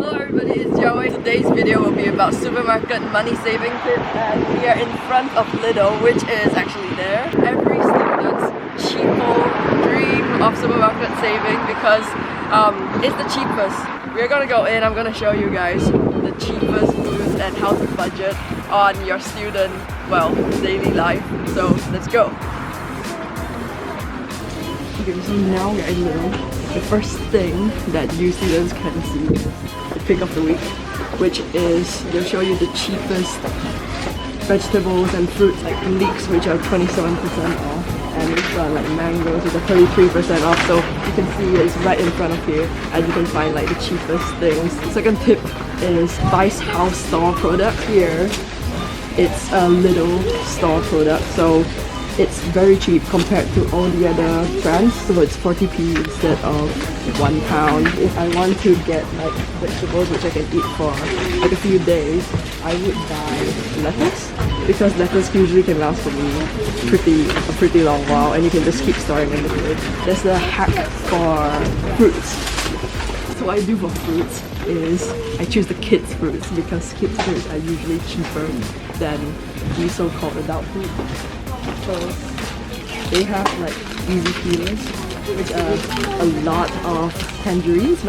Hello everybody, it's Jia Wei. Today's video will be about supermarket money saving tips, and we are in front of Lidl, which is actually there. Every student's cheapo dream of supermarket saving because it's the cheapest. We're gonna go in, I'm gonna show you guys the cheapest foods and how to budget on your student, well, daily life. So let's go. Okay, so now we're in Lidl. The first thing that you students can see is the pick of the week, which is they'll show you the cheapest vegetables and fruits like leeks, which are 27% off, and we've got like mangoes which are 33% off. So you can see it's right in front of you and you can find like the cheapest things. Second tip is Vice House store product. Here it's a Lidl store product, so it's very cheap compared to all the other brands, so it's 40p instead of £1. If I want to get like vegetables which I can eat for like a few days, I would buy lettuce, because lettuce usually can last for me a pretty long while and you can just keep storing in the fridge. There's a hack for fruits. So what I do for fruits is I choose the kids' fruits, because kids' fruits are usually cheaper than the so-called adult fruit. So they have like easy peelers, which are a lot of mandarins.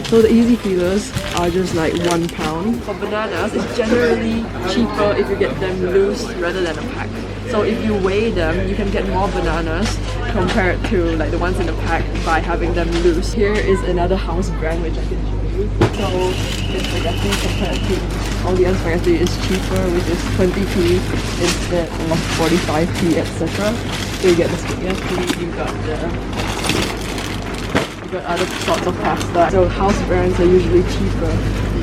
So the easy peelers are just like £1. For bananas, it's generally cheaper if you get them loose rather than a pack. So if you weigh them, you can get more bananas compared to like the ones in the pack by having them loose. Here is another house brand which I can show you. So this spaghetti compared to all the other spaghetti is cheaper, which is 20p instead of 45p, etc. So you get the spaghetti, you got other sorts of pasta. So house brands are usually cheaper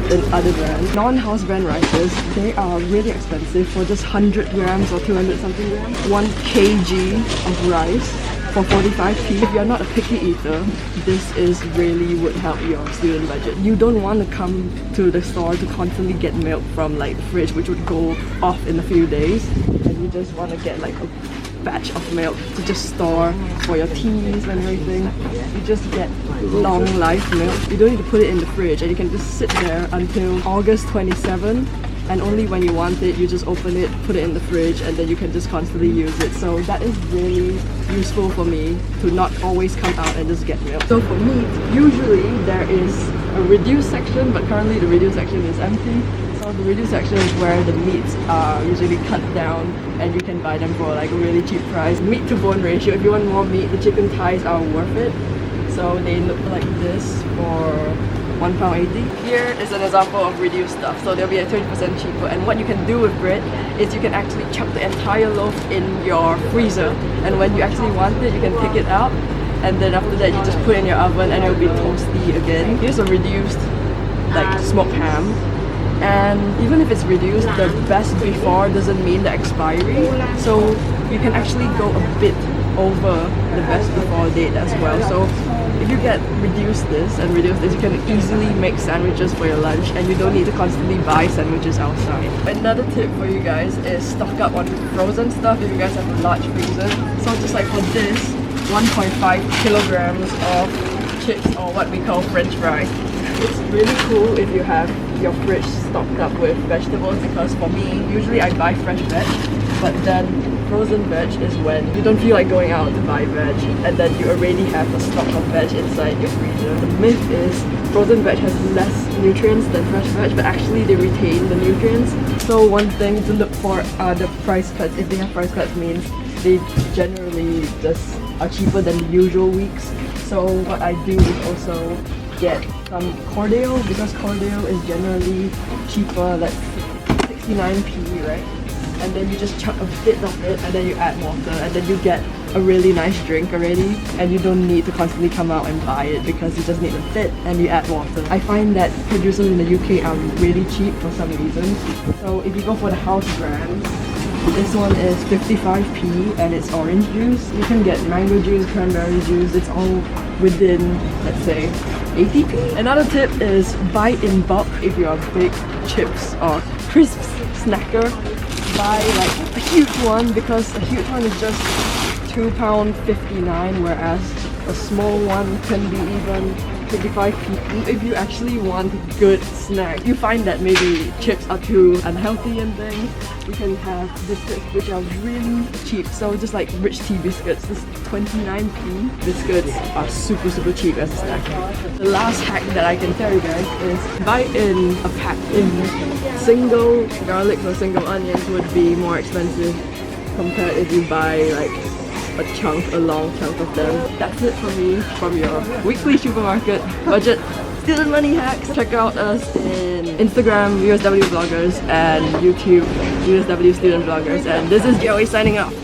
than other brands. Non-house brand rices, they are really expensive for just 100 grams or 200 something grams. 1 kg of rice for 45p. If you're not a picky eater, this is really would help your student budget. You don't want to come to the store to constantly get milk from like the fridge, which would go off in a few days, and you just want to get like a batch of milk to just store for your teas and everything. You just get long life milk. You don't need to put it in the fridge, and you can just sit there until August 27, and only when you want it you just open it, put it in the fridge, and then you can just constantly use it. So that is really useful for me to not always come out and just get milk. So for meat, usually there is a reduced section, but currently the reduced section is empty. So the reduced section is where the meats are usually cut down and you can buy them for like a really cheap price. Meat to bone ratio, if you want more meat, the chicken thighs are worth it. So they look like this for £1.80. Here is an example of reduced stuff, so they'll be at 30% cheaper. And what you can do with bread is you can actually chuck the entire loaf in your freezer, and when you actually want it you can take it out, and then after that you just put it in your oven and it'll be toasty again. Here's a reduced like smoked ham, and even if it's reduced, the best before doesn't mean the expiry, so you can actually go a bit over the best before date as well. So if you get reduced this, you can easily make sandwiches for your lunch and you don't need to constantly buy sandwiches outside. Another tip for you guys is stock up on frozen stuff if you guys have a large freezer. So just like for this, 1.5 kilograms of chips, or what we call French fries. It's really cool if you have your fridge stocked up with vegetables, because for me, usually I buy fresh veg, but then frozen veg is when you don't feel like going out to buy veg, and then you already have a stock of veg inside your freezer. The myth is frozen veg has less nutrients than fresh veg, but actually they retain the nutrients. So one thing to look for are the price cuts. If they have price cuts, means they generally just are cheaper than the usual weeks. So what I do is also get some cordial, because cordial is generally cheaper, like 69p, right? And then you just chuck a bit of it and then you add water, and then you get a really nice drink already, and you don't need to constantly come out and buy it because you just need a bit and you add water. I find that producers in the UK are really cheap for some reason. So if you go for the house brands, this one is 55p and it's orange juice. You can get mango juice, cranberry juice, it's all within, let's say, 80p. Another tip is buy in bulk if you're a big chips or crisps snacker. Buy like a huge one, because a huge one is just £2.59, whereas a small one can be even 55p. If you actually want good snack, you find that maybe chips are too unhealthy and things, you can have biscuits which are really cheap. So just like rich tea biscuits, this 29p biscuits are super cheap as a snack. The last hack that I can tell you guys is buy in a pack in. Single garlic or single onions would be more expensive compared if you buy like a long chunk of them. That's it for me from your weekly supermarket budget student money hacks. Check out us in Instagram, USW Vloggers, and YouTube, USW Student Vloggers. And this is Jia Wei signing off.